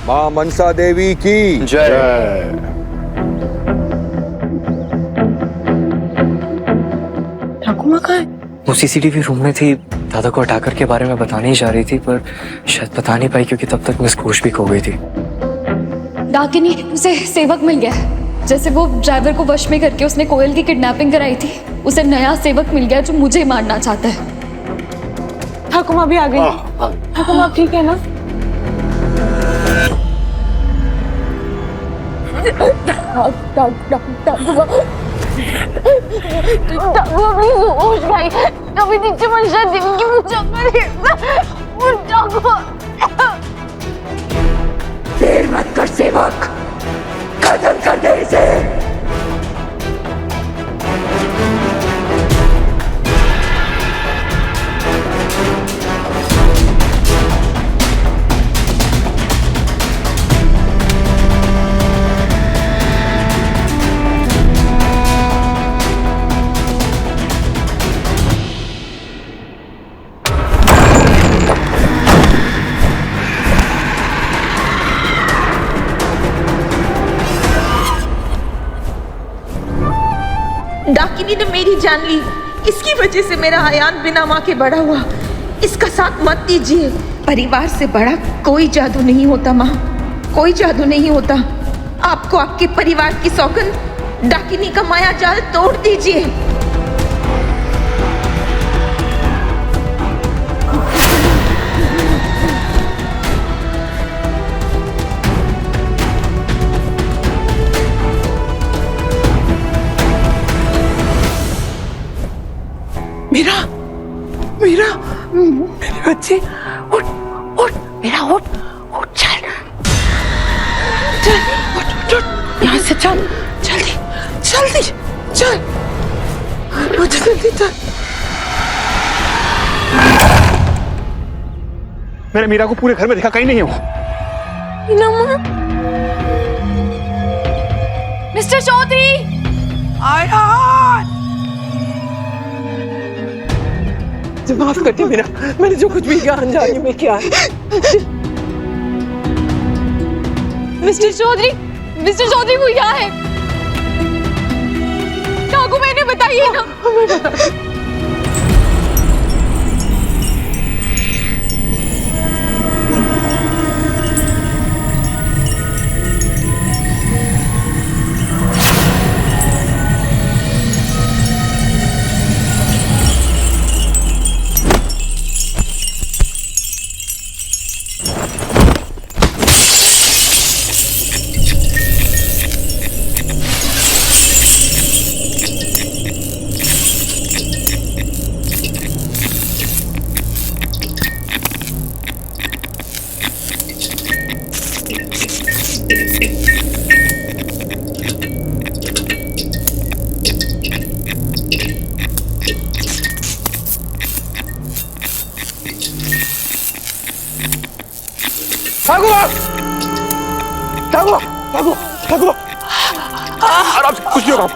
मां मनसा देवी की जय। ठाकुर माँ कहाँ है? वो सीसीटीवी रूम में थी, दादा को हटाकर के बारे में बताने ही जा रही थी, पर शायद बता नहीं पाई क्योंकि तब तक मिस घोष भी खो गई थी। डाकिनी, उसे सेवक मिल गया है। जैसे वो ड्राइवर को वश में करके उसने कोयल की किडनैपिंग कराई थी, उसे नया सेवक मिल गया जो मुझे मारना चाहता है। ठाकुर माँ भी आ गई। ठाकुर माँ ठीक है ना? कभी नीचे मंशा देवी की पूजा करेगा। देर मत कर सेवक, खत्म कर दे इसे। डाकिनी ने मेरी जान ली, इसकी वजह से मेरा आयान बिना माँ के बड़ा हुआ। इसका साथ मत दीजिए। परिवार से बड़ा कोई जादू नहीं होता माँ, कोई जादू नहीं होता। आपको आपके परिवार की सौगंध, डाकिनी का माया जाल तोड़ दीजिए। मीरा, मीरा, मेरे बच्चे, उठ, उठ, मेरा उठ, उठ, चल, चल, उठ, उठ, यहाँ से चल, जल्दी, जल्दी, चल, उठ, जल्दी चल। मैंने मीरा को पूरे घर में देखा, कहीं नहीं हो। मिस्टर चौधरी, माफ करती मेरा, मैंने जो कुछ भी किया अनजाने में किया है। मिस्टर चौधरी वो यहाँ है। ठाकुर मैंने बताइए ना। आराम से, कुछ नहीं होगा।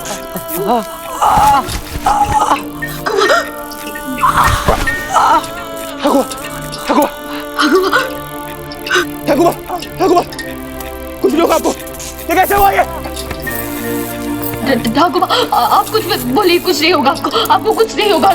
कुछ नहीं होगा आपको। ये कैसे हुआ ये? ठाकुर आप कुछ मत बोलिए, कुछ नहीं होगा आपको कुछ नहीं होगा।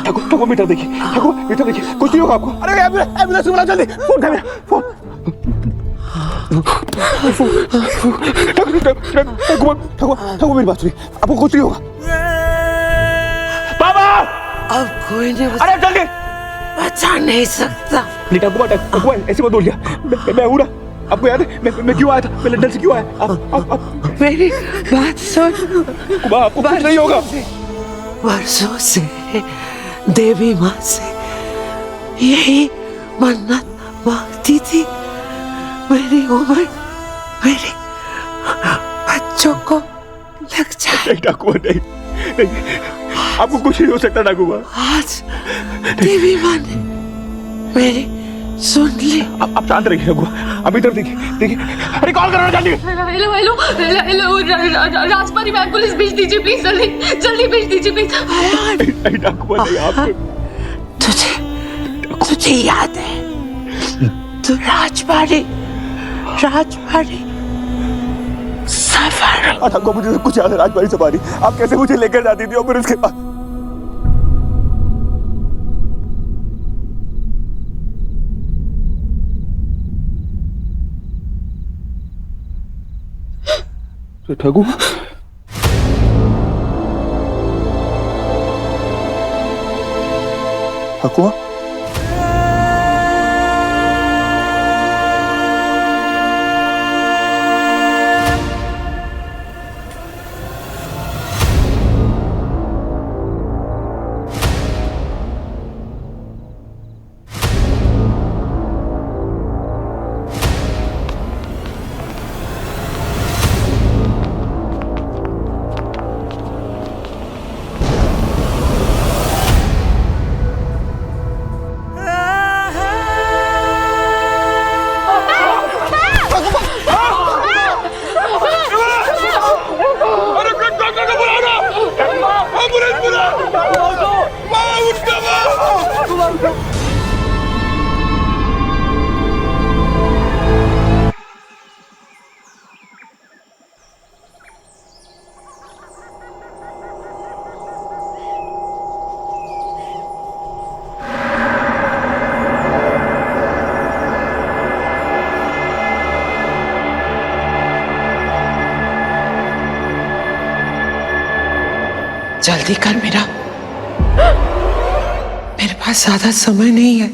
ठाकुर मीटर देखिए, ठाकुर मीटर देखिए, कुछ नहीं होगा आपको। अरे एम्बुलेंस बुलाओ जल्दी, फोन उठा मेरा, फोन। ठाकुर मेरी बात सुनिए, आपको कुछ नहीं होगा। बाबा अब कोई नहीं अरे जल्दी बचा नहीं सकता। नहीं ठाकुर ऐसे मत बोलिए, मैं हूँ ना, आपको याद है मैं क्यों आया था, मैं लंदन से क्यों आया? आप मेरी बात सुन, आपको कुछ नहीं होगा। वर्षों से देवी माँ से यही मन्नत मांगती थी, मेरी उम्र मेरे बच्चों को लग जाए। नहीं ठाकुर नहीं, आपको कुछ नहीं हो सकता ठाकुर माँ। आज देवी माँ ने मेरी सुन ली। आप शांत रहिए ठाकुर माँ। अब इधर देखिए देखिए, अरे कॉल करो ना जल्दी। हेलो हेलो हेलो राजकुमारी मैम, पुलिस भेज दीजिए प्लीज, जल्दी जल्दी भेज दीजिए प्लीज। नहीं ठाकुर माँ, नहीं आप। तुझे याद है तू राजबाड़ी सफर। ठाकुर मुझे सब कुछ याद है। राजबाड़ी सफारी आप कैसे मुझे लेकर जाती थी और फिर उसके बाद ठाकुर ठाकुर जल्दी कर मेरे पास ज्यादा समय नहीं है।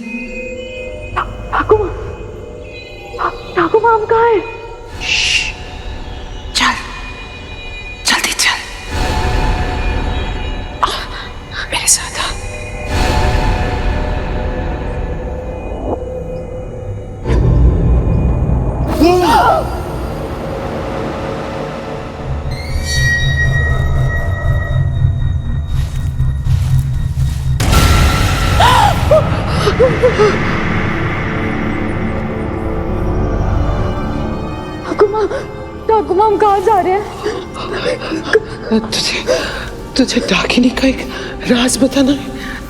ठाकुर माम कहाँ है? चल जल्दी चल, मेरे साथ आ। ठाकुर माम कहाँ जा रहे हैं? तुझे डाकिनी का एक राज बताना है।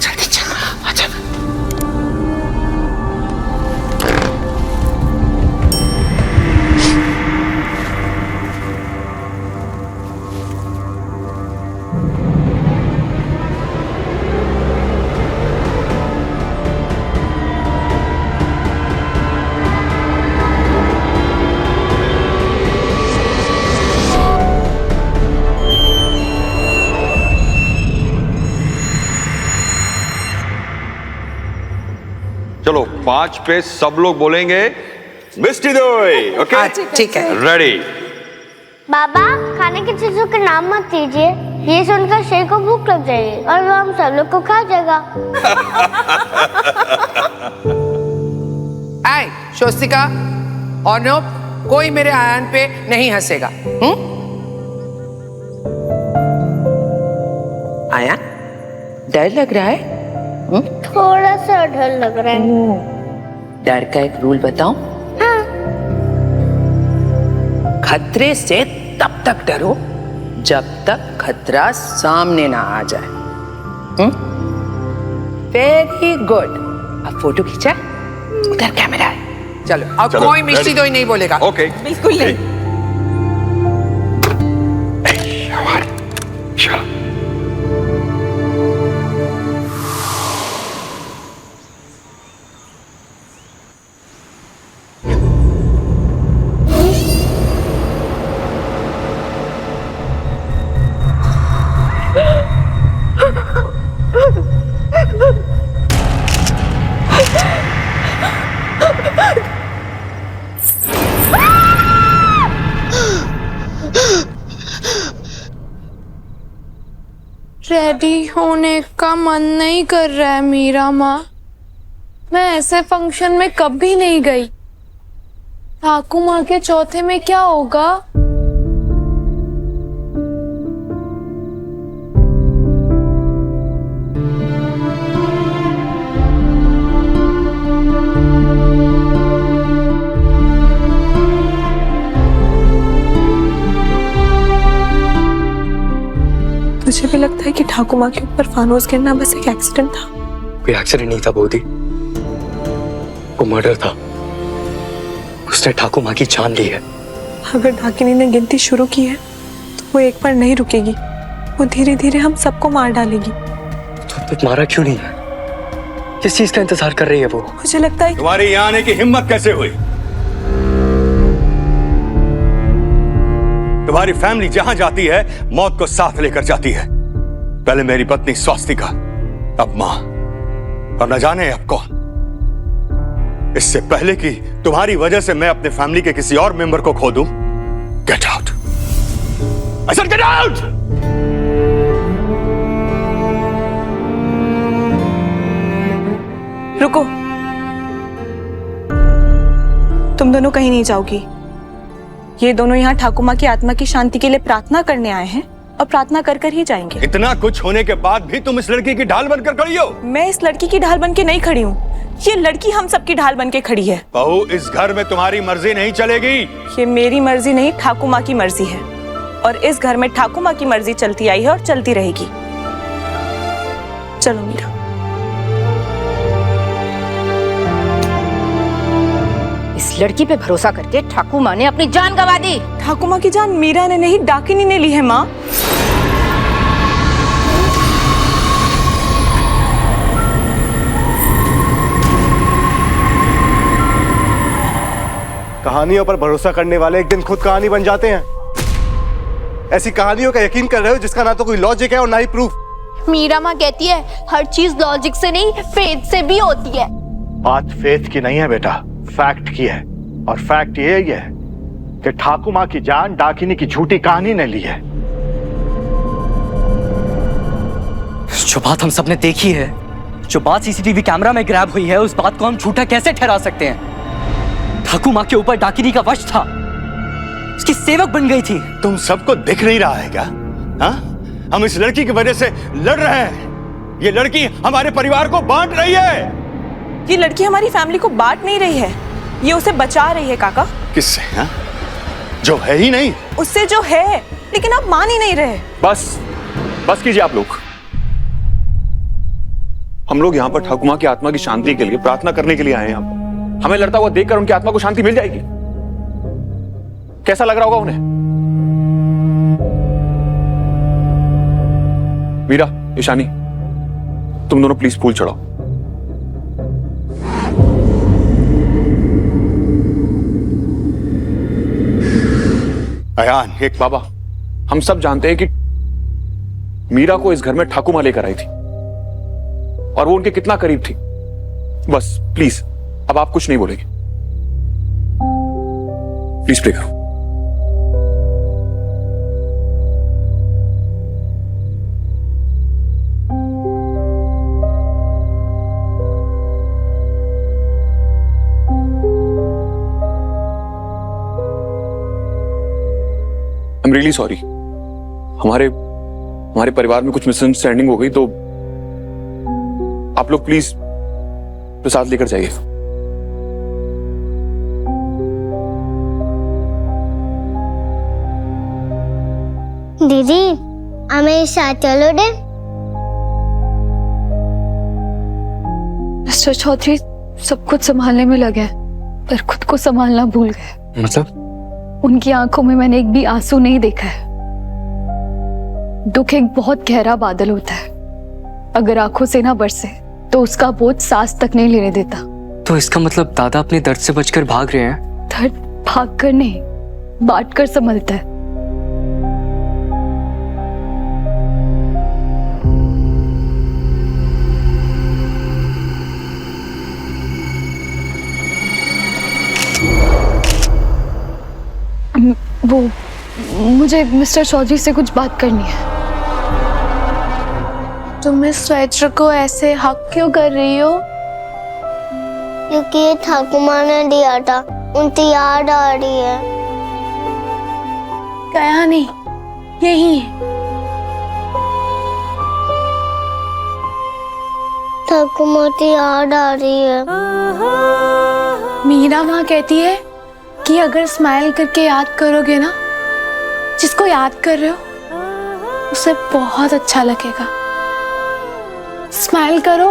जल्दी चल, आजा। चलो 5 पे सब लोग बोलेंगे मिष्टी दोई। ओके ठीक है। रेडी। बाबा, खाने की चीजों के नाम मत दीजिए, ये सुनकर शेर को भूख लग जाएगी और वो हम सब लोग को खा जाएगा। आए स्वस्तिका और नोप, कोई मेरे आयान पे नहीं हंसेगा। आयान, डर लग रहा है? थोड़ा सा डर लग रहा है। डर का एक रूल बताऊं? हाँ। खतरे से तब तक डरो जब तक खतरा सामने ना आ जाए। Very good. अब फोटो खींचा, उधर कैमरा है। चलो अब कोई मिष्टी दोई नहीं बोलेगा। ओके बिल्कुल नहीं। रेडी होने का मन नहीं कर रहा है मीरा माँ। मैं ऐसे फंक्शन में कभी नहीं गई। ठाकुर माँ के चौथे में क्या होगा? भी लगता है कि ठाकुर माँ के ऊपर फानोस गिरना बस एक एक्सीडेंट था। कोई एक्सीडेंट नहीं था बोधी, वो मर्डर था। उसने ठाकुर माँ की जान ली है। अगर डाकिनी ने गिनती शुरू की है तो वो एक बार नहीं रुकेगी, वो धीरे धीरे हम सबको मार डालेगी। तो अब तक मारा क्यों नहीं है? किस चीज का इंतजार कर रही है वो? मुझे लगता है तुम्हारी यहाँ आने की हिम्मत कैसे हुई? तुम्हारी फैमिली जहां जाती है मौत को साथ लेकर जाती है। पहले मेरी पत्नी स्वास्तिका, अब मां, और न जाने अब कौन। इससे पहले कि तुम्हारी वजह से मैं अपने फैमिली के किसी और मेंबर को खो दूं, get out. I said get out! रुको, तुम दोनों कहीं नहीं जाओगी। ये दोनों यहाँ ठाकुर माँ की आत्मा की शांति के लिए प्रार्थना करने आए हैं और प्रार्थना कर कर ही जाएंगे। इतना कुछ होने के बाद भी तुम इस लड़की की ढाल बनकर खड़ी हो। मैं इस लड़की की ढाल बन के नहीं खड़ी हूँ, ये लड़की हम सबकी ढाल बन के खड़ी है। बहू, इस घर में तुम्हारी मर्जी नहीं चलेगी। ये मेरी मर्जी नहीं, ठाकुर माँ की मर्जी है, और इस घर में ठाकुर माँ की मर्जी चलती आई है और चलती रहेगी। चलो मीरा। इस लड़की पे भरोसा करके ठाकुर माँ ने अपनी जान गंवा दी। ठाकुर माँ की जान मीरा ने नहीं, डाकिनी ने ली है माँ। कहानियों पर भरोसा करने वाले एक दिन खुद कहानी बन जाते हैं। ऐसी कहानियों का यकीन कर रहे हो जिसका ना तो कोई लॉजिक है और ना ही प्रूफ। मीरा माँ कहती है हर चीज लॉजिक से नहीं फेथ से भी होती है। बात फेथ की नहीं है बेटा, फैक्ट की है। और फैक्ट ये है कि ठाकुर माँ की जान डाकिनी की झूठी कहानी ने ली है। जो बात हम सबने देखी है, जो बात सीसीटीवी कैमरा में ग्रैब हुई है, उस बात को हम झूठा कैसे ठहरा सकते हैं? ठाकुर माँ के ऊपर डाकिनी का वश था, उसकी सेवक बन गई थी। तुम सबको दिख नहीं रहा है क्या? हाँ? हम इस लड़की की वजह से लड़ रहे हैं। ये लड़की हमारे परिवार को बांट रही है। ये लड़की हमारी फैमिली को बांट नहीं रही है, ये उसे बचा रही है काका। किससे? हाँ? जो है ही नहीं। उससे जो है, लेकिन आप मान ही नहीं रहे। बस कीजिए आप लोग। हम लोग यहाँ पर ठाकुर माँ की आत्मा की शांति के लिए प्रार्थना करने के लिए आए हैं। यहाँ पर हमें लड़ता हुआ देखकर उनकी आत्मा को शांति मिल जाएगी। कैसा लग रहा होगा उन्हें? मीरा, ईशानी, तुम दोनों प्लीज फूल चढ़ाओ। अयान, एक बाबा, हम सब जानते हैं कि मीरा को इस घर में ठाकुर माँ लेकर आई थी और वो उनके कितना करीब थी। बस प्लीज, अब आप कुछ नहीं बोलेंगे। प्लीज प्रे करो। I'm really sorry. हमारे परिवार में कुछ मिसअंडरस्टैंडिंग हो गई, तो आप लोग प्लीज प्रसाद लेकर जाइए। दीदी, हमें साथ चलो दे। मिस्टर चौधरी सब कुछ संभालने में लगे पर खुद को संभालना भूल गए। मतलब? उनकी आंखों में मैंने एक भी आंसू नहीं देखा है। दुख एक बहुत गहरा बादल होता है, अगर आंखों से ना बरसे तो उसका बोझ सांस तक नहीं लेने देता। तो इसका मतलब दादा अपने दर्द से बचकर भाग रहे हैं? दर्द भाग कर नहीं, बांट कर संभलता है। वो मुझे मिस्टर चौधरी से कुछ बात करनी है। तुम इस स्वेटर को ऐसे हक क्यों कर रही हो? क्योंकि ये ठाकुर माँ ने दिया था, उनकी याद आ रही है। गया नहीं, यही है। ठाकुर माँ की याद आ रही है। मीरा माँ कहती है कि अगर स्माइल करके याद करोगे ना जिसको याद कर रहे हो, उसे बहुत अच्छा लगेगा। स्माइल करो।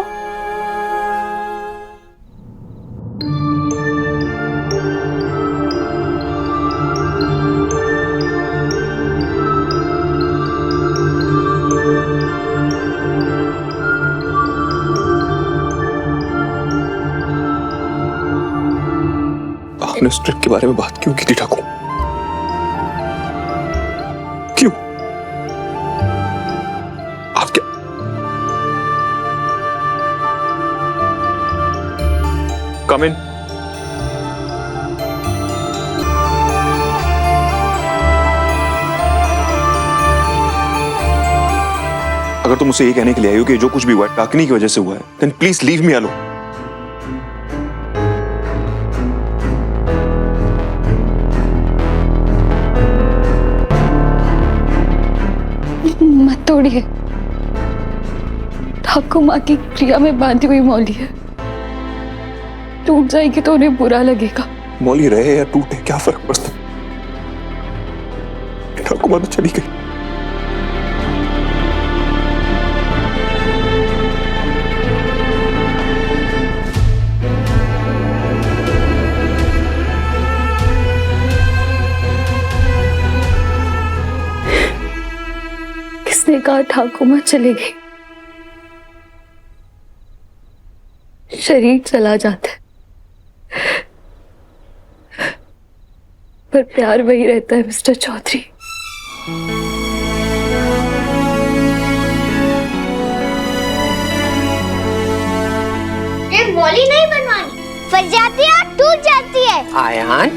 आपने उस ट्रिप के बारे में बात क्यों की थी ठाकुर? क्यों? आप क्या कम इन। अगर तुम मुझसे ये कहने के लिए आई हो कि जो कुछ भी हुआ है डाकिनी की वजह से हुआ है, then please leave me alone. मत तोड़िए। ठाकुर माँ की क्रिया में बांधी हुई मौली है, टूट जाएगी तो उन्हें बुरा लगेगा। मौली रहे या टूटे क्या फर्क पड़ता? ठाकुर माँ तो चली गई। किसने कहा ठाकुर माँ चले गई? शरीर चला जाता है पर प्यार वही रहता है मिस्टर चौधरी। ये मौली नहीं बनवानी, फट जाती है और टूट जाती है। आयान,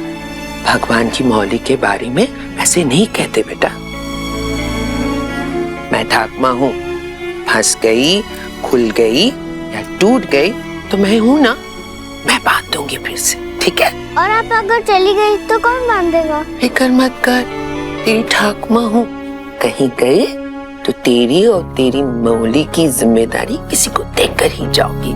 भगवान की मौली के बारे में ऐसे नहीं कहते बेटा। मैं ठाकुमा हूँ, फंस गई, खुल गई या टूट गई तो मैं हूँ ना, मैं बांध दूंगी फिर से, ठीक है? और आप अगर चली गई तो कौन बांधेगा? फिक्र मत कर, तेरी ठाकुमा हूँ, कहीं गए तो तेरी और तेरी मौली की जिम्मेदारी किसी को देकर ही जाओगी।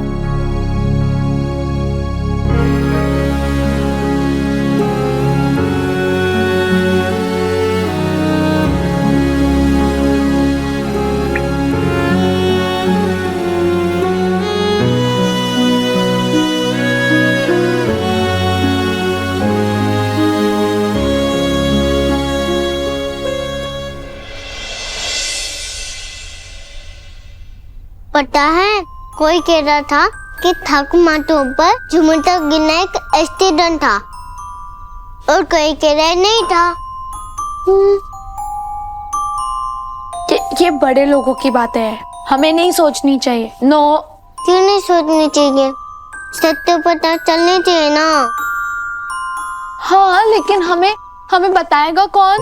पता है, कोई कह रहा था कि ठाकुर माँ के ऊपर झूमर तक गिरना एक एक्सीडेंट था और कोई कह रहा नहीं था। ये बड़े लोगों की बातें हैं, हमें नहीं सोचनी चाहिए। नो। क्यों नहीं सोचनी चाहिए? सत्य पता चलनी चाहिए ना। हाँ, लेकिन हमें बताएगा कौन?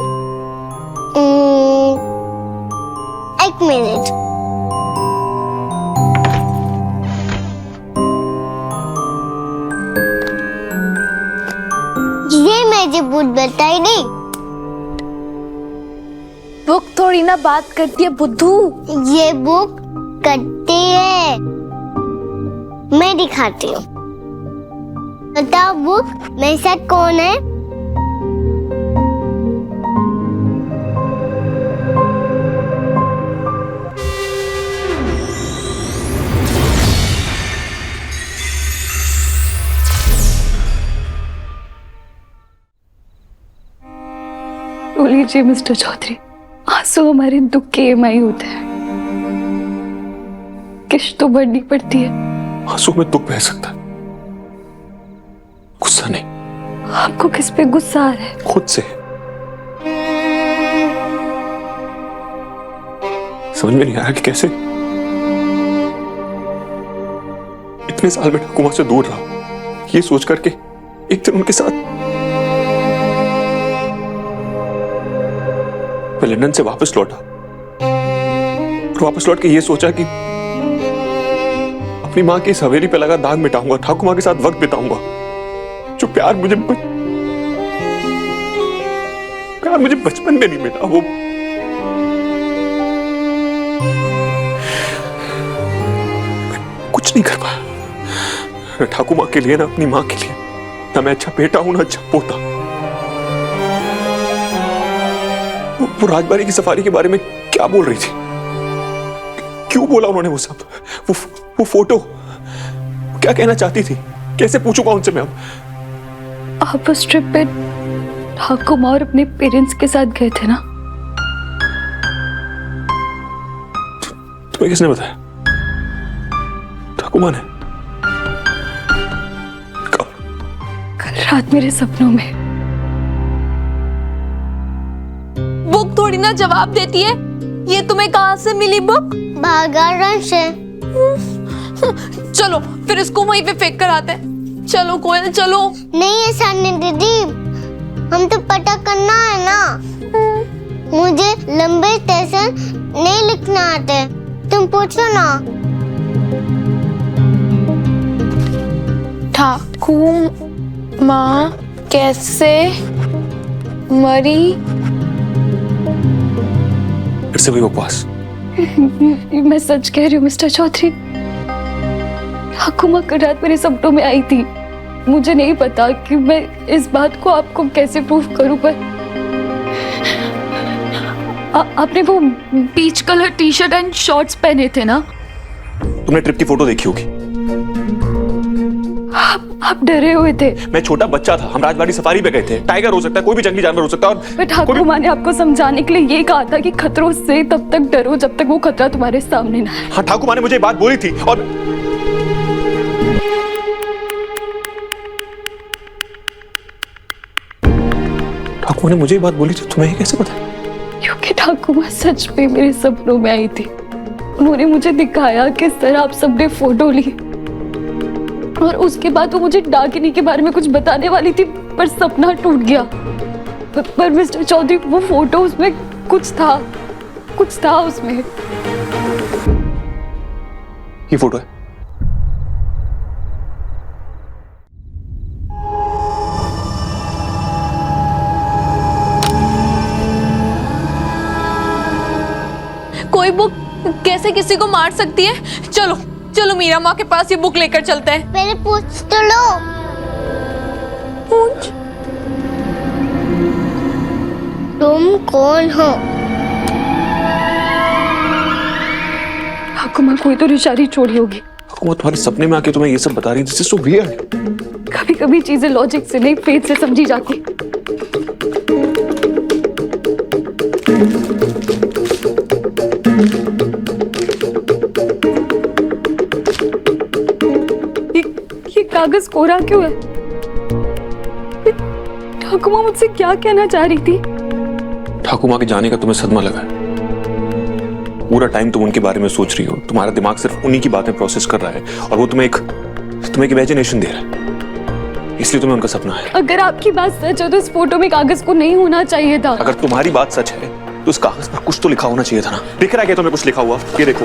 एक मिनट। ये मुझे बुक बताई नहीं। बुक थोड़ी ना बात करती है बुद्धू। ये बुक करती है, मैं दिखाती हूँ। बताओ बुक, मेरे साथ कौन है? रो लीजिए मिस्टर चौधरी, आंसू हमारे दुख के EMI होते हैं, किश्त तो भरनी पड़ती है। आंसू में दुख बह सकता है, गुस्सा नहीं। आपको किस पे गुस्सा आ रहा है? खुद से। समझ में नहीं आ रहा कि कैसे इतने साल में ठाकुमा से दूर रहा, ये सोच करके एक दिन उनके साथ मैं लंदन से वापस लौटा और वापस लौट के ये सोचा कि अपनी मां की इस हवेली पे लगा दाग मिटाऊंगा, ठाकुर मां के साथ वक्त बिताऊंगा। जो प्यार मुझे बचपन में नहीं मिला, वो कुछ नहीं कर पाया। ठाकुर मां के लिए ना अपनी मां के लिए, ना मैं अच्छा बेटा हूं ना अच्छा पोता। वो राजबाड़ी की सफारी के बारे में क्या क्या बोल रही थी? क्यों बोला उन्होंने वो सब? वो फोटो क्या कहना चाहती थी? कैसे पूछूंगा उनसे मैं अब? आप उस ट्रिप पे ठाकुमा और अपने पेरेंट्स के साथ गए थे ना? तुम्हें किसने बताया? ठाकुमा ने? कब? कल रात मेरे सपनों में। बुक थोड़ी ना जवाब देती है। ये तुम्हें कहाँ से मिली बुक? बागान से। चलो फिर इसको वहीं पे फेंक कर आते हैं। चलो कोयल चलो। नहीं है सानी दीदी, हम तो पता करना है ना। मुझे लंबे स्टेशन नहीं लिखना आते, तुम पूछो ना। ठाकुमा कैसे मरी? फिर से वही बकवास। मैं सच कह रही हूँ मिस्टर चौधरी, ठाकुमा कल रात मेरे सपनों में आई थी। मुझे नहीं पता कि मैं इस बात को आपको कैसे प्रूफ करूं, पर आपने वो peach colour T shirt and shorts पहने थे ना? तुमने ट्रिप की फोटो देखी होगी। आप डरे हुए थे। मैं छोटा बच्चा था, हम राजबाड़ी सफारी पे गए थे। टाइगर हो सकता है, कोई भी जंगली जानवर हो सकता है। और ठाकुमा ने आपको समझाने के लिए ये कहा था कि खतरों से तब तक डरो जब तक वो खतरा तुम्हारे सामने ना आए। हाँ, ठाकुमा ने मुझे बात बोली थी। और ठाकुमा ने मुझे बात बोली थी, तुम्हें ये कैसे पता? क्योंकि ठाकुमा सच में मेरे सपनों में आई थी। उन्होंने मुझे दिखाया कि सर आप सबने फोटो ली, और उसके बाद वो मुझे डाकिनी के बारे में कुछ बताने वाली थी, पर सपना टूट गया। पर मिस्टर चौधरी वो फोटो, उसमें कुछ था उसमें। ये फोटो है? कोई बुक कैसे किसी को मार सकती है? चलो चलो मीरा माँ के पास ये बुक लेकर चलते हैं। पहले पूछ तो लो। पूछ। तुम कौन हो? ठाकुमा कोई तो निशानी छोड़ी होगी। ठाकुमा तुम्हारे सपने में आके तुम्हें ये सब बता रही है। This is so weird. कभी-कभी चीजें लॉजिक से नहीं, फेथ से समझी जाती। ये कागज कोरा क्यों है? ठाकुमा मुझसे क्या कहना चाह रही थी? ठाकुमा के जाने का तुम्हें सदमा लगा है। पूरा टाइम तुम उनके बारे में सोच रही हो। तुम्हारा दिमाग सिर्फ उन्हीं की बातें प्रोसेस कर रहा है, और वो तुम्हें एक इमेजिनेशन दे रहा है, इसलिए तुम्हें उनका सपना है। अगर आपकी बात सच है तो इस फोटो में कागज को नहीं होना चाहिए था। अगर तुम्हारी बात सच है तो इस कागज पर कुछ तो लिखा होना चाहिए था ना। दिख रहा है क्या तुम्हें कुछ लिखा हुआ? ये देखो।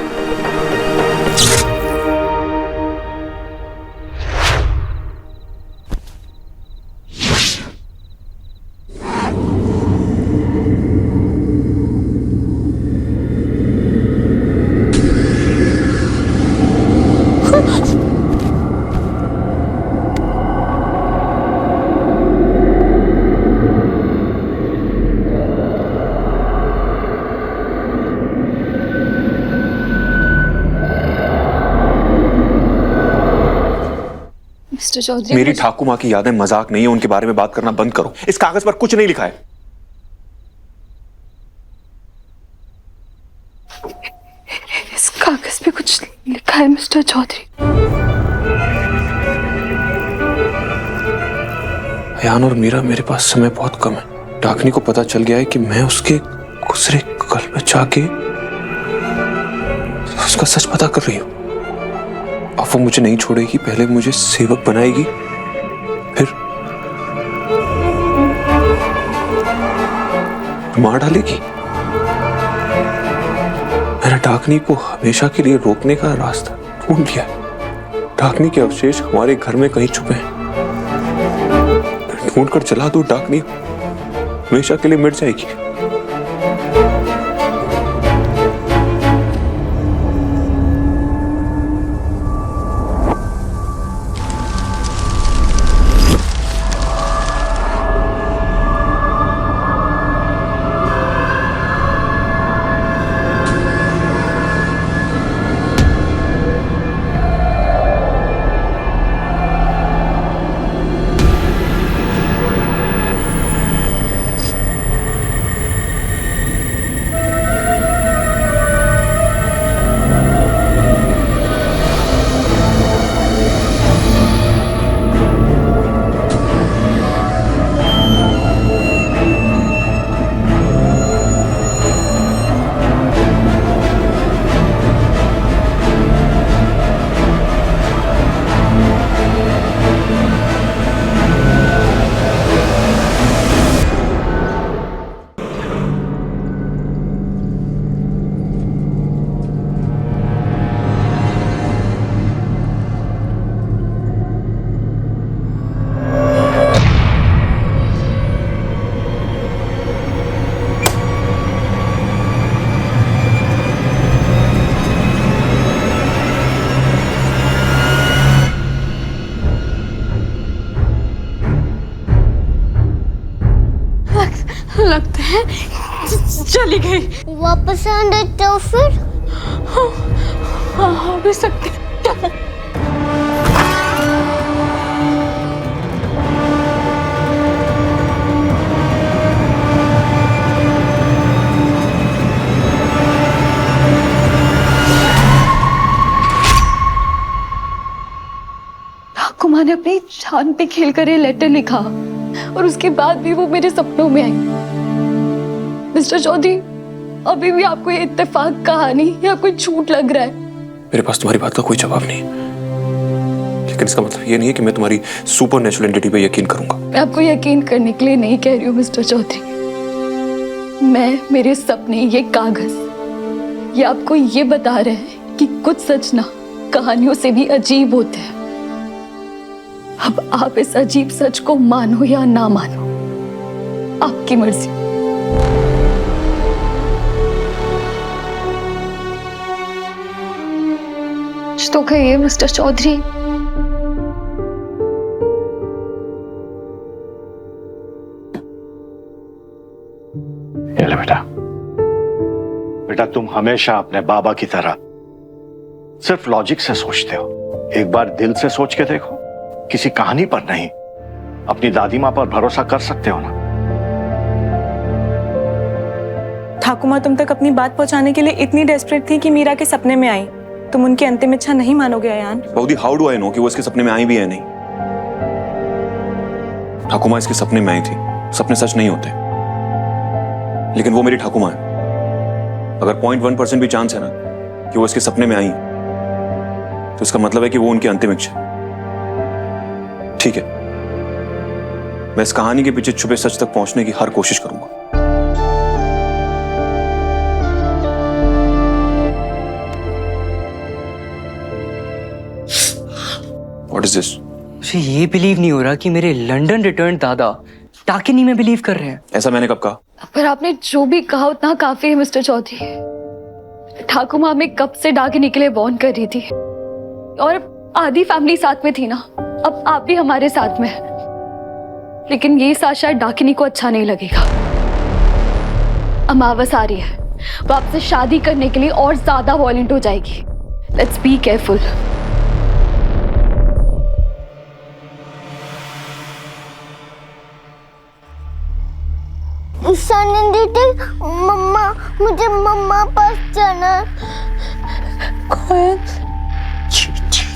मिस्टर चौधरी, मेरी ठाकुमा की यादें मजाक नहीं है, उनके बारे में बात करना बंद करो। इस कागज पर कुछ नहीं लिखा है। इस कागज पे कुछ लिखा है मिस्टर चौधरी। अयान और मीरा, मेरे पास समय बहुत कम है। डाकिनी को पता चल गया है कि मैं उसके गुजरे कल में जाके उसका सच पता कर रही हूँ। अब वो मुझे नहीं छोड़ेगी। पहले मुझे सेवक बनाएगी, फिर मार डालेगी। मैंने डाकिनी को हमेशा के लिए रोकने का रास्ता ढूंढ लिया है। डाकिनी के अवशेष हमारे घर में कहीं छुपे हैं। ढूंढ कर जला दो, डाकिनी हमेशा के लिए मिट जाएगी। चली गई। वापस आने तो फिर हाँ आ भी सकती। चलो। ठाकुमा ने अपनी जान पे खेल कर ये लेटर लिखा और उसके बाद भी वो मेरे सपनों में आई। मिस्टर चौधरी, अभी भी आपको ये इत्तेफाक कहानी या कोई झूठ लग रहा है? मेरे पास तुम्हारी बात का कोई जवाब नहीं, लेकिन इसका मतलब ये नहीं है कि मैं तुम्हारी सुपर नेचुरल एंटिटी पे यकीन करूंगा। मैं आपको यकीन करने के लिए नहीं कह रही हूँ मिस्टर चौधरी। मैं, मेरे सपने, ये कागज, ये आपको ये बता रहे हैं कि कुछ सच ना कहानियों से भी अजीब होते हैं। अब आप इस अजीब सच को मानो या ना मानो, आपकी मर्जी। कुछ तो कहिए मिस्टर चौधरी। ये ले बेटा, बेटा तुम हमेशा अपने बाबा की तरह सिर्फ लॉजिक से सोचते हो। एक बार दिल से सोच के देखो, किसी कहानी पर नहीं, अपनी दादी माँ पर भरोसा कर सकते हो ना। ठाकुमा तुम तक अपनी बात पहुंचाने के लिए इतनी डेस्परेट थी कि मीरा के सपने में आई। तुम उनकी अंतिम इच्छा नहीं मानोगे अयान? बऊदी, हाउ डू आई नो कि वो इसके सपने में आई भी है नहीं? ठाकुमा इसके सपने में आई थी, सपने सच नहीं होते, लेकिन वो मेरी ठाकुमा है। अगर 0.1% भी चांस है ना कि वो इसके सपने में आई, तो इसका मतलब है कि वो उनकी अंतिम इच्छा। ठीक है, मैं इस कहानी के पीछे छुपे सच तक पहुंचने की हर कोशिश करूंगा। What is this? मुझे ये बिलीव नहीं हो रहा कि मेरे लंदन रिटर्न दादा डाकिनी में बिलीव कर रहे हैं। ऐसा मैंने कब कहा? पर आपने जो भी कहा उतना काफी है मिस्टर चौधरी। ठाकुमा हमें कब से डाकिनी के लिए वार्न कर रही थी, और आधी फैमिली साथ में थी ना, अब आप भी हमारे साथ में हैं। लेकिन ये साथ शायद डाकिनी को अच्छा नहीं लगेगा। अमावस आ रही है, वो आपसे शादी करने के लिए और ज्यादा वॉयलेंट हो जाएगी। Let's be careful. ईशानी दीदी, मम्मा, मुझे मम्मा पास जाना है। कोयल,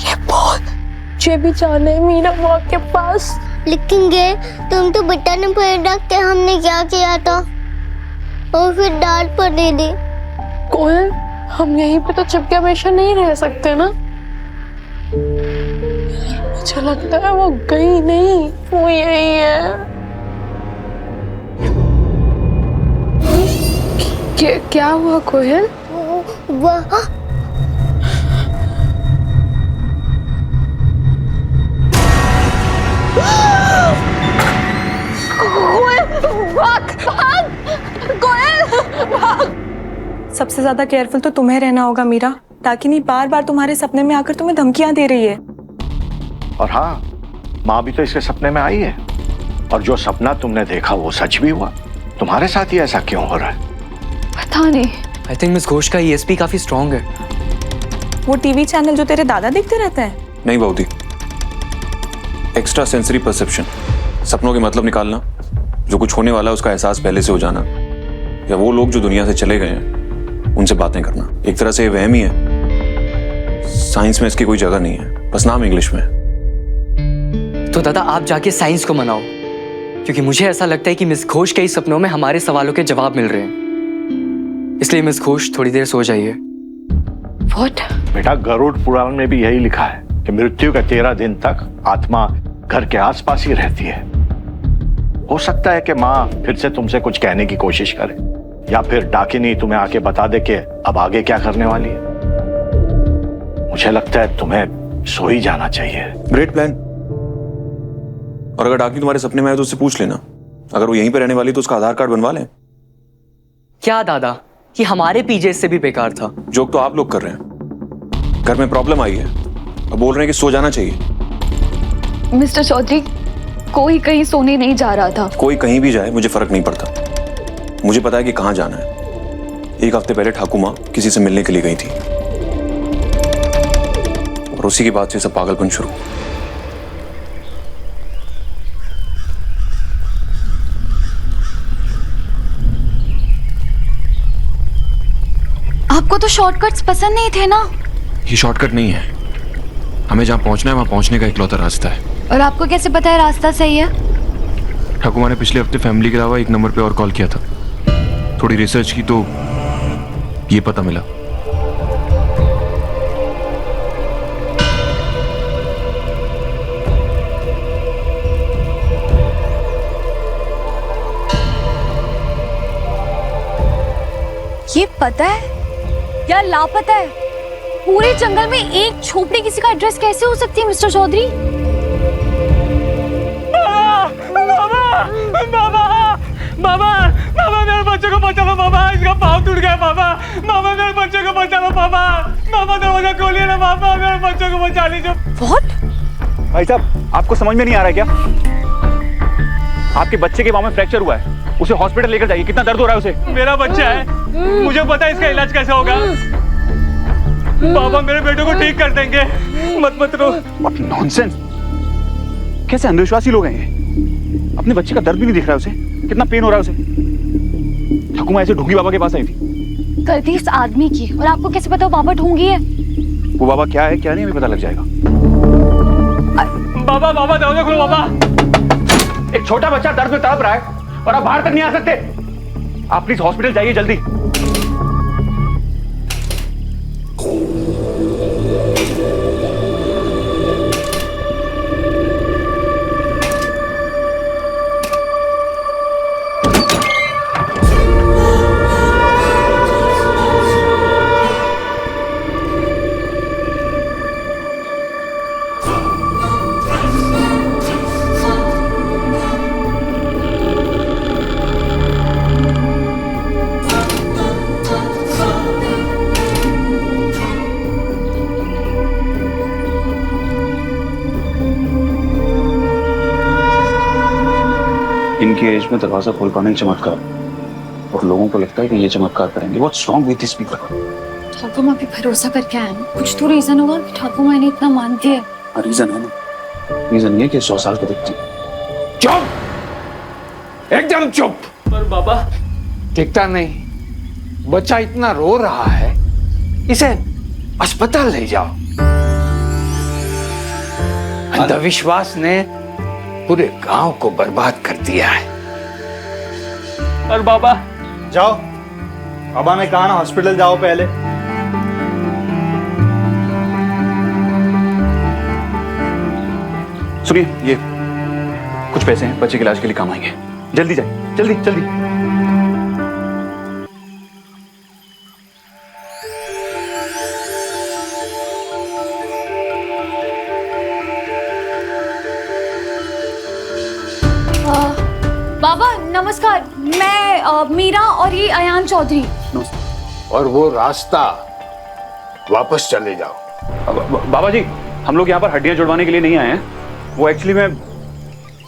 ये बोल, मुझे भी जाना है मीरा माँ के पास। लेकिन गे, तुम तो बेटा ने पकड़ के हमने क्या किया था, और फिर डांट पड़ी थी। कोयल, हम यहीं पे तो चिपके हमेशा नहीं रह सकते ना। मुझे लगता है वो गई नहीं, वो यही है। क्या हुआ कोयल? वहाँ सबसे ज्यादा केयरफुल तो तुम्हें रहना होगा मीरा। डाकिनी बार बार तुम्हारे सपने में आकर तुम्हें धमकियां दे रही है। और हाँ, माँ भी तो इसके सपने में आई है, और जो सपना तुमने देखा वो सच भी हुआ। तुम्हारे साथ ही ऐसा क्यों हो रहा है? पता नहीं। आई थिंक मिस घोष का ESP काफी स्ट्रॉन्ग है। वो टीवी चैनल जो तेरे दादा देखते रहते हैं? नहीं बऊदी, एक्स्ट्रा सेंसरी परसेप्शन, सपनों के मतलब निकालना, जो कुछ होने वाला है उसका एहसास पहले से हो जाना, या वो लोग जो दुनिया से चले गए हैं उनसे बातें करना। एक तरह से वहम ही है। साइंस में इसकी कोई जगह नहीं है, बस नाम इंग्लिश में है। तो दादा आप जाके साइंस को मनाओ, क्योंकि मुझे ऐसा लगता है कि मिस घोष के इस सपनों में हमारे सवालों के जवाब मिल रहे हैं। इसलिए मिस घोष थोड़ी देर सो जाइए। What? बेटा, गरुड़ पुराण में भी यही लिखा है कि मृत्यु के 13 दिन तक आत्मा घर के आसपास ही रहती है। हो सकता है कि माँ फिर से तुमसे कुछ कहने की कोशिश करे, या फिर डाकिनी तुम्हें आके बता दे कि अब आगे क्या करने वाली है। मुझे लगता है तुम्हें सो ही जाना चाहिए। Great plan. और अगर डाकिनी तुम्हारे सपने में आए तो उससे पूछ लेना, अगर वो यहीं पे रहने वाली तो उसका आधार कार्ड बनवा लें। क्या दादा, कि हमारे पीजे से भी बेकार था। जोक तो आप लोग कर रहे हैं। घर में प्रॉब्लम आई है, अब बोल रहे हैं कि सो जाना चाहिए। मिस्टर चौधरी, कोई कहीं सोने नहीं जा रहा था। कोई कहीं भी जाए मुझे फर्क नहीं पड़ता, मुझे पता है कि कहां जाना है। एक हफ्ते पहले ठाकुर माँ किसी से मिलने के लिए गई थी और उसी के बाद से सब पागलपन शुरू। आपको तो शॉर्टकट्स पसंद नहीं थे ना? ये शॉर्टकट नहीं है, हमें जहां पहुंचना है वहां पहुंचने का इकलौता रास्ता है। और आपको कैसे पता है रास्ता सही है? ठाकुर माँ ने पिछले हफ्ते फैमिली के अलावा एक नंबर पे और कॉल किया था। थोड़ी रिसर्च की तो ये पता मिला। ये पता है या लापता है? पूरे जंगल में एक झोपड़ी किसी का एड्रेस कैसे हो सकती है मिस्टर चौधरी? मामा मेरे बच्चे को बचा लो मामा, इसका पाँव टूट गया मामा। मामा मेरे बच्चे को बचा लो मामा। मामा दरवाजा खोलिए ना मामा, मेरे बच्चे को बचा लीजिए। What? भाई साहब, आपको समझ में नहीं आ रहा है क्या? आपके बच्चे के पाँव में फ्रैक्चर हुआ है, उसे हॉस्पिटल लेकर जाइए। कितना दर्द हो रहा है उसे? मेरा बच्चा है, मुझे पता है इसका इलाज कैसे होगा। बाबा मेरे बेटे को ठीक कर देंगे, मत रो। नॉनसेंस, कैसे अंधविश्वासी लोग हैं ये? अपने बच्चे का दर्द भी नहीं दिख रहा है उसे, कितना पेन हो रहा है उसे। ठाकुमा ऐसे ढोंगी बाबा के पास आई थी। गलती इस आदमी की, और आपको कैसे पता वो बाबा ढूंढी है? वो बाबा क्या है क्या नहीं हमें पता लग जाएगा। बाबा दरवाजा खोलो बाबा। एक छोटा बच्चा दर्द में तड़प रहा है और आप बाहर तक नहीं आ सकते। आप प्लीज हॉस्पिटल जाइए जल्दी। इनकी एज में दरवाजा खोल पाना ही चमत्कार, और लोगों को लगता है कि ये चमत्कार करेंगे। What's wrong with these people? Thakur माँ पे भरोसा करके आए ना, कुछ तो रीजन होगा कि ठाकुर माँ ने इतना मानती है। रीजन है ना, रीजन ये कि 100 साल को दिखती। चुप, एकदम चुप। पर बाबा दिखता नहीं, बच्चा इतना रो रहा है, इसे अस्पताल ले जाओ। अंधविश्वास ने पूरे गांव को बर्बाद कर दिया है। और बाबा जाओ, बाबा ने कहा ना हॉस्पिटल जाओ पहले। सुनिए, ये कुछ पैसे हैं, बच्चे के इलाज के लिए काम आएंगे। जल्दी जाइए, जल्दी जल्दी। बाबा नमस्कार, मैं मीरा और ये अयान चौधरी। और वो रास्ता वापस चले जाओ। बाबा जी, हम लोग यहाँ पर हड्डियां जुड़वाने के लिए नहीं आए हैं। वो एक्चुअली मैं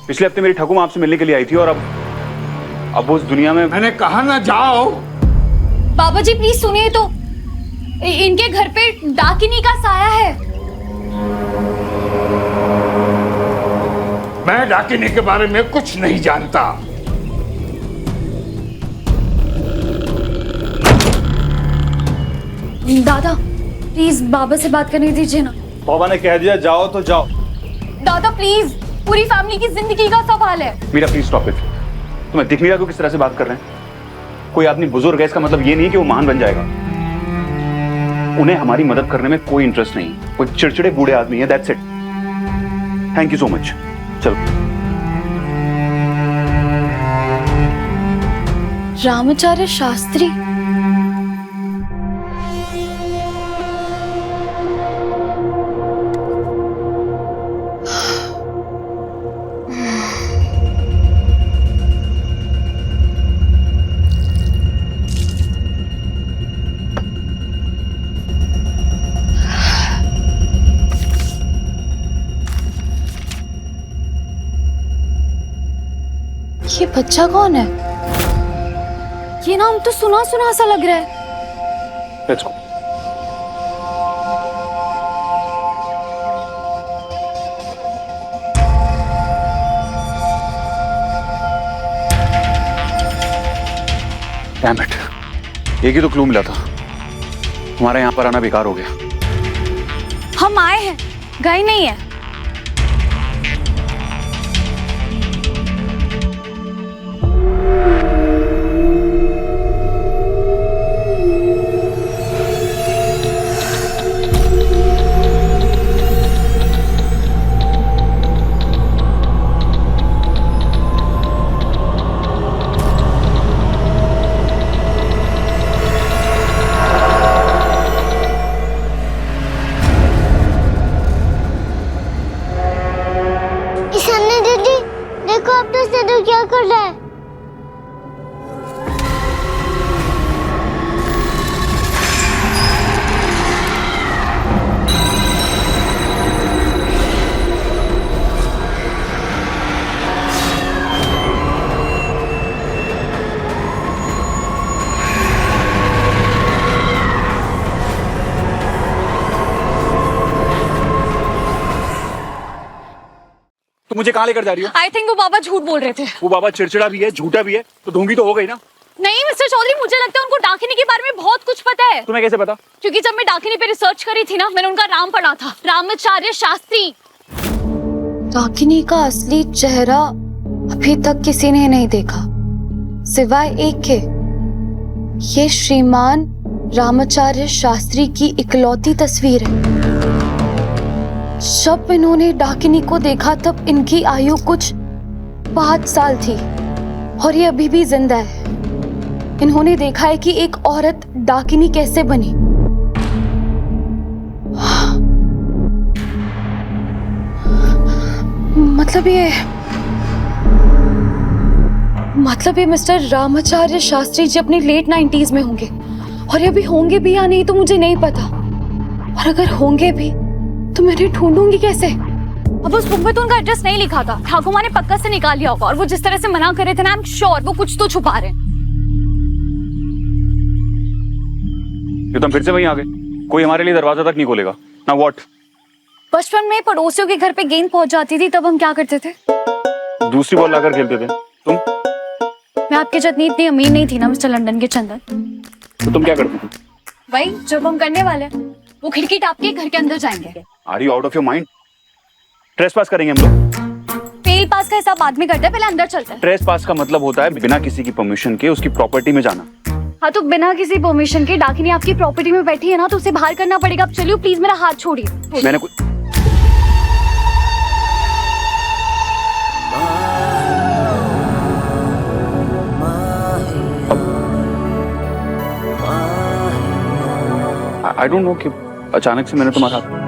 पिछले हफ्ते मेरी ठाकुमा आपसे मिलने के लिए आई थी, और अब वो उस दुनिया में। मैंने कहा ना जाओ। बाबा जी प्लीज सुनिए तो, इनके घर पे डाकिनी का साया है। मैं डाकिनी के बारे में कुछ नहीं जानता। दादा प्लीज बाबा से बात करने दीजिए ना। बाबा ने कह दिया जाओ तो जाओ। दादा प्लीज, पूरी फैमिली की जिंदगी का सवाल है। Meera please stop it. तुम्हें दिख नहीं रहा कि किस तरह से बात कर रहे हैं? कोई आदमी बुजुर्ग है, इसका मतलब ये नहीं कि वो महान बन जाएगा। उन्हें हमारी मदद करने में कोई इंटरेस्ट नहीं। वो चिड़चिड़े बूढ़े आदमी है, that's it. Thank you so much. चलो। रामाचार्य शास्त्री, ये बच्चा कौन है? ये नाम तो सुना सुना सा लग रहा है। Let's go. डैम इट, एक ही तो क्लू मिला था। हमारा यहाँ पर आना बेकार हो गया। हम आए हैं, गए नहीं है। ईशानी दीदी, देखो अब तो सदू क्या कर रहा है। तो मुझे कहाँ लेकर जा रही हो? आई थिंक वो बाबा झूठ बोल रहे थे। वो बाबा चिड़चिड़ा भी है, झूठा भी है, तो ढोंगी तो हो गई ना। नहीं मिस्टर चौधरी, मुझे लगता है उनको डाकिनी के बारे में बहुत कुछ पता है। तुम्हें कैसे पता? क्योंकि जब मैं डाकिनी पे रिसर्च करी थी ना, मैंने उनका नाम पढ़ा था, रामाचार्य शास्त्री। डाकिनी का असली चेहरा अभी तक किसी ने नहीं देखा सिवाय एक के। ये श्रीमान रामाचार्य शास्त्री की इकलौती तस्वीर है। जब इन्होंने डाकिनी को देखा तब इनकी आयु कुछ 5 साल थी और ये अभी भी जिंदा है। इन्होंने देखा है कि एक औरत डाकिनी कैसे बनी। मतलब ये मिस्टर रामाचार्य शास्त्री जी अपने लेट 90s में होंगे, और ये अभी होंगे भी या नहीं तो मुझे नहीं पता। और अगर होंगे भी तो मैं इन्हें ढूंढूंगी कैसे? अब उस बुक में तो उनका एड्रेस नहीं लिखा था, ठाकुर माँ ने पक्का से निकाल लिया होगा। और वो जिस तरह से मना कर रहे थे ना, आई एम श्योर वो कुछ तो छुपा रहे हैं। ये तुम फिर से वहीं आ गए। कोई हमारे लिए दरवाजा तक नहीं खोलेगा ना। व्हाट? बचपन में पड़ोसियों के घर पे गेंद पहुंच जाती थी, तब हम क्या करते थे? दूसरी बॉल लाकर खेलते थे। तुम? मैं आपके जितनी इतनी अमीर नहीं थी ना मिस्टर लंदन के चंदन। तो तुम क्या करती थी? भाई जब हम करने वाले वो खिड़की टाप के घर के अंदर जाएंगे। Are you out of your mind? Trespass करेंगे हम लोग। फेल पास का हिसाब बाद में करते हैं, पहले अंदर चलते हैं। ट्रेसपास का मतलब होता है बिना किसी की परमिशन के उसकी प्रॉपर्टी में जाना। हाँ तो बिना किसी परमिशन के डाकिनी आपकी प्रॉपर्टी में बैठी है ना, तो उसे बाहर करना पड़ेगा। अब चलिए प्लीज मेरा हाथ छोड़िए। मैंने कुछ आई डोंट नो कि अचानक से मैंने तुम्हारा हाथ।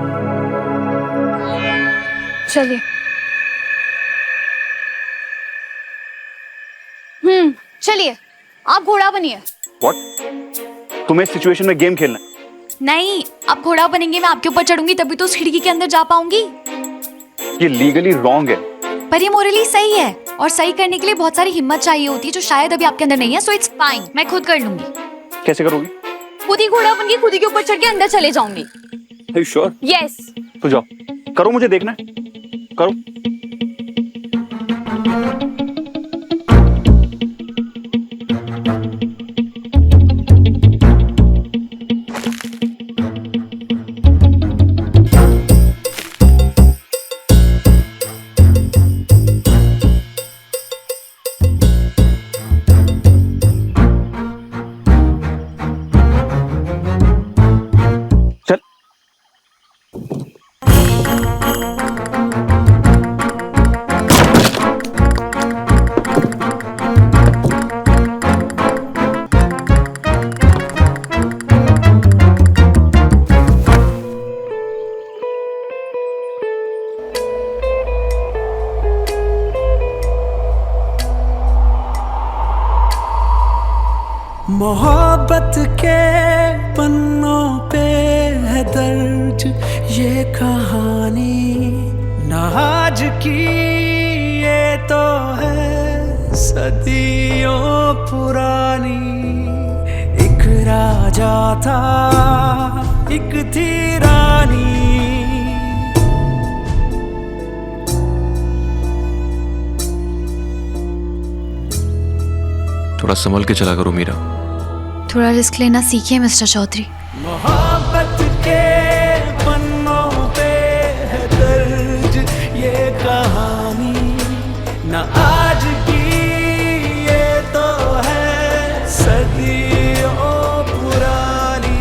चलिए। चलिए आप घोड़ा बनिए। व्हाट? तुम्हें इस सिचुएशन में गेम खेलना है? नहीं, आप घोड़ा बनेंगे, मैं आपके ऊपर चढ़ूंगी, तभी तो उस खिड़की के अंदर जा पाऊंगी। ये लीगली रॉन्ग है। पर ये मोरली सही है, और सही करने के लिए बहुत सारी हिम्मत चाहिए होती है, जो शायद अभी आपके अंदर नहीं है। सो इट्स फाइन, मैं खुद कर लूंगी। कैसे करोगी? खुद ही घोड़ा बन के खुद ही के ऊपर चढ़ के अंदर चले जाऊंगी। Are you sure? यस। तो जाओ, करो, मुझे देखना है, करो। मोहब्बत के पन्नों पे है दर्ज ये कहानी, ना आज की ये तो है सदियों पुरानी एक राजा था, एक थी रानी। थोड़ा संभल के चला करो मीरा। थोड़ा रिस्क लेना सीखिए मिस्टर चौधरी। मोहब्बत के पन्नों पे है दर्ज ये कहानी, न आज की ये तो है सदियों पुरानी।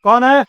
कौन है?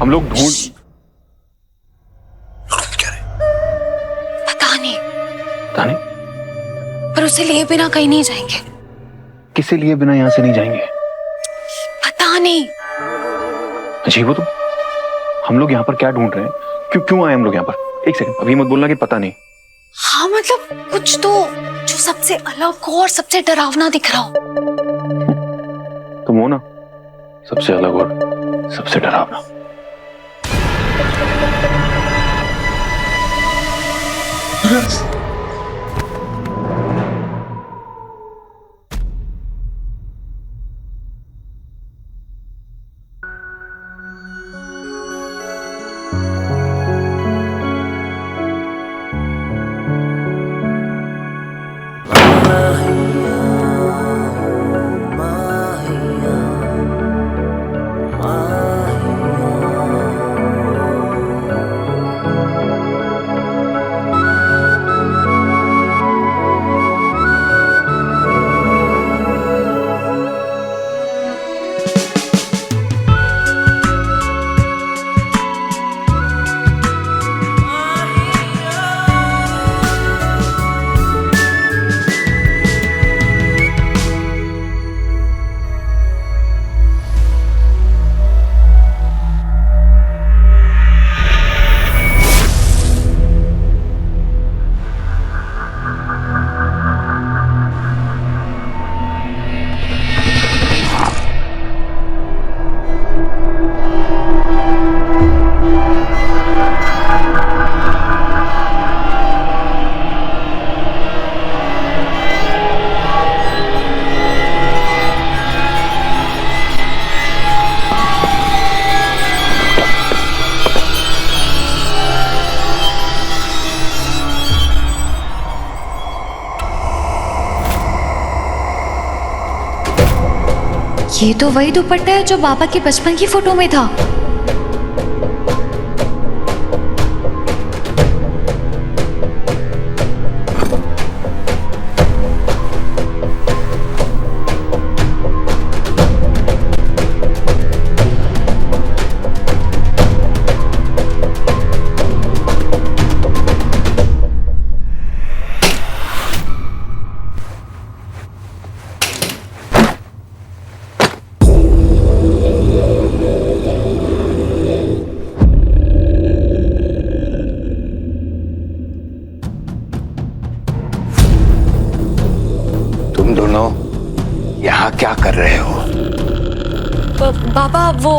हम लोग ढूंढ पता नहीं, पता नहीं पर उसे लिए बिना कहीं नहीं जाएंगे। किसे लिए बिना यहां से नहीं जाएंगे? पता नहीं। अजीब हो तुम। हम लोग यहाँ पर क्या ढूंढ रहे हैं? क्यों आए हम लोग यहाँ पर? एक सेकंड, अभी मत बोलना कि पता नहीं। हाँ मतलब कुछ तो जो सबसे अलग हो और सबसे डरावना दिख रहा हो। तुम हो ना सबसे अलग और सबसे डरावना। ये तो वही दुपट्टा है जो बाबा की बचपन की फोटो में था। यहाँ क्या कर रहे हो? बाबा वो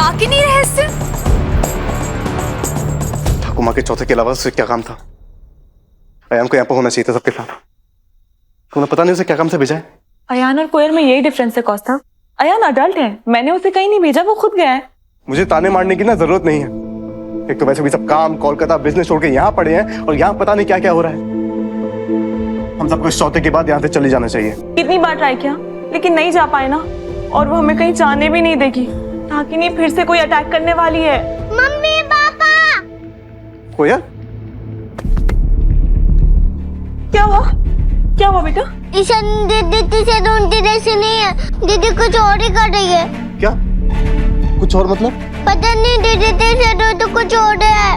डाकिनी रहस्य? ठाकुर माँ के चौथे के अलावा उसे क्या काम था? अयान को यहाँ पर होना चाहिए था सबके साथ। तुम्हें पता नहीं उसे क्या काम से भेजा है? अयान और कोयल में यही डिफरेंस है कौस्तुभ। अयान अडल्ट है, मैंने उसे कहीं नहीं भेजा, वो खुद गया है। मुझे ताने मारने की ना जरूरत नहीं है। एक तो वैसे भी सब काम, कोलकाता, बिजनेस छोड़ के यहाँ पड़े हैं और यहाँ पता नहीं क्या क्या हो रहा है। हम सबको इस चौथे के बाद यहाँ से चले जाना चाहिए। कितनी बार ट्राई किया लेकिन नहीं जा पाए ना, और वो हमें कहीं जाने भी नहीं देगी। डाकिनी फिर से कोई अटैक करने वाली है। Mummy papa. कोयल क्या हुआ? क्या हुआ बेटा? ईशान दीदी से ढूंढती जैसी नहीं है, दीदी कुछ और ही कर रही है। क्या? कुछ और मतलब? पता नहीं, दीदी से तो कुछ और है।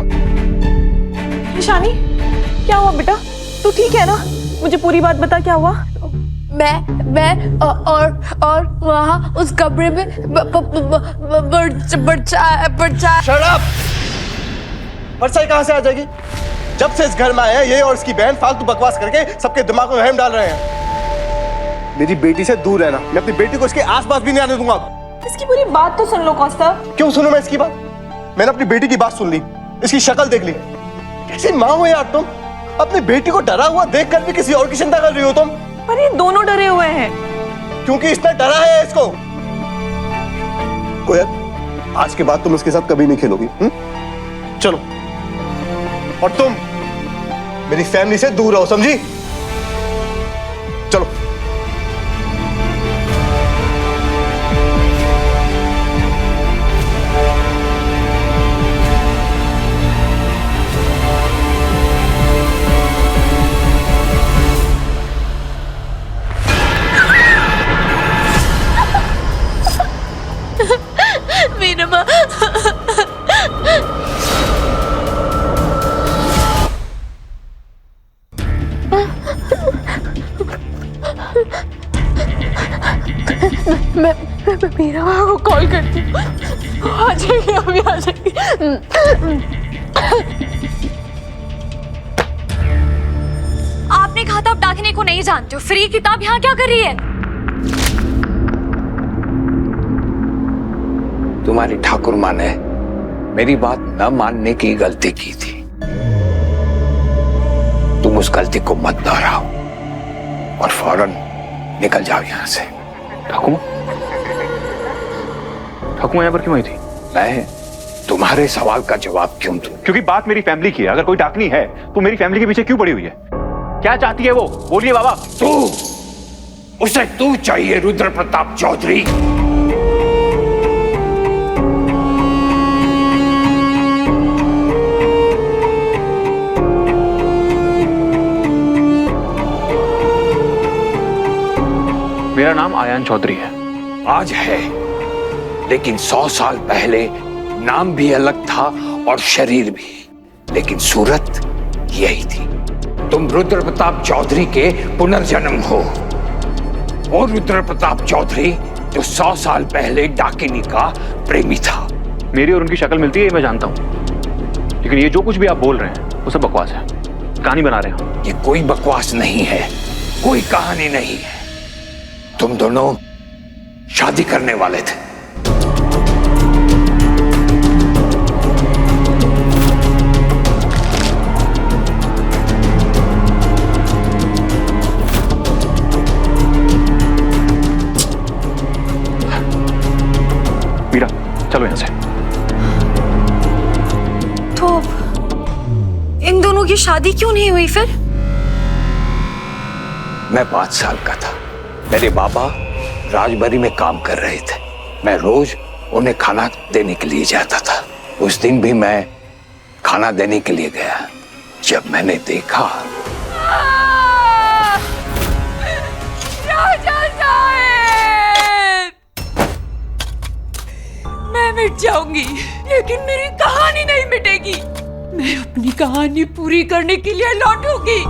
ईशानी क्या हुआ बेटा? तू ठीक है ना? मुझे पूरी बात बता, क्या हुआ? मैं और वहाँ उस कमरे में परछाई कहाँ से आ जाएगी? जब से इस घर में आए हैं ये और इसकी बहन फालतू बकवास करके सबके दिमाग में वहम डाल रहे हैं। मेरी बेटी से दूर रहना, मैं अपनी बेटी को इसके आसपास भी नहीं आने दूंगा। इसकी पूरी बात तो सुन लो कौस्तुभ। क्यों सुनूं मैं इसकी बात? मैंने अपनी बेटी की बात सुन ली, इसकी शक्ल देख ली। कैसी माँ हो यार तुम? अपनी बेटी को डरा हुआ देखकर भी किसी और की चिंता कर रही हो तुम। पर ये दोनों डरे हुए हैं। क्योंकि इसने डरा है इसको। कोयल, आज के बाद तुम इसके साथ कभी नहीं खेलोगी। चलो। और तुम मेरी फैमिली से दूर रहो, समझी? चलो। मेरा माँ मैं मेरा माँ को कॉल करती हूँ। आ जाएगी, अभी आ जाएगी। आपने कहा था आप डाकिनी को नहीं जानते हो, फिर ये किताब यहाँ क्या कर रही है? तुम्हारी ठाकुर माँ ने मेरी बात न मानने की गलती की थी। तुम उस गलती को मत दोहराओ और फौरन निकल जाओ यहाँ से। ठाकुर यहाँ पर क्यों आई थी? मैं तुम्हारे सवाल का जवाब क्यों दूं? क्योंकि बात मेरी फैमिली की है। अगर कोई डाकनी है तो मेरी फैमिली के पीछे क्यों पड़ी हुई है? क्या चाहती है वो? बोलिए बाबा। उसे तू चाहिए रुद्र प्रताप चौधरी। मेरा नाम आयान चौधरी है। आज है, लेकिन 100 साल पहले नाम भी अलग था और शरीर भी, लेकिन सूरत यही थी। तुम रुद्र प्रताप चौधरी के पुनर्जन्म हो। वो रुद्र प्रताप चौधरी जो 100 साल पहले डाकिनी का प्रेमी था। मेरी और उनकी शक्ल मिलती है, ये मैं जानता हूं, लेकिन ये जो कुछ भी आप बोल रहे हैं वो सब बकवास है, कहानी बना रहे हैं। ये कोई बकवास नहीं है, कोई कहानी नहीं है। तुम दोनों शादी करने वाले थे। मीरा, चलो यहां से। तो इन दोनों की शादी क्यों नहीं हुई फिर? मैं 5 साल का था। मेरे बाबा राजबरी में काम कर रहे थे। मैं रोज उन्हें खाना देने के लिए जाता था। उस दिन भी मैं खाना देने के लिए गया। जब मैंने देखा राजा साहब, मैं मिट जाऊंगी लेकिन मेरी कहानी नहीं मिटेगी। मैं अपनी कहानी पूरी करने के लिए लौटूंगी।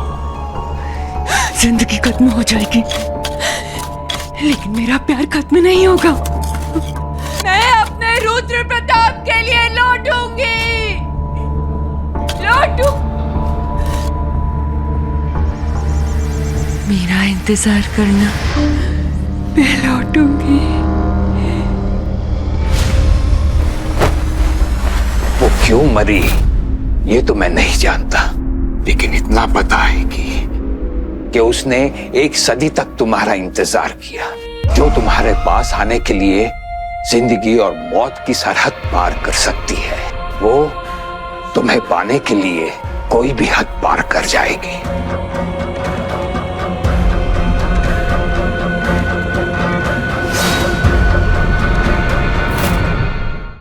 जिंदगी खत्म हो जाएगी लेकिन मेरा प्यार खत्म नहीं होगा। मैं अपने रुद्र प्रताप के लिए लौटूंगी। मेरा इंतजार करना, मैं लौटूंगी। क्यों मरी ये तो मैं नहीं जानता, लेकिन इतना पता है कि उसने 1 सदी तक तुम्हारा इंतजार किया। जो तुम्हारे पास आने के लिए जिंदगी और मौत की सरहद पार कर सकती है, वो तुम्हें पाने के लिए कोई भी हद पार कर जाएगी।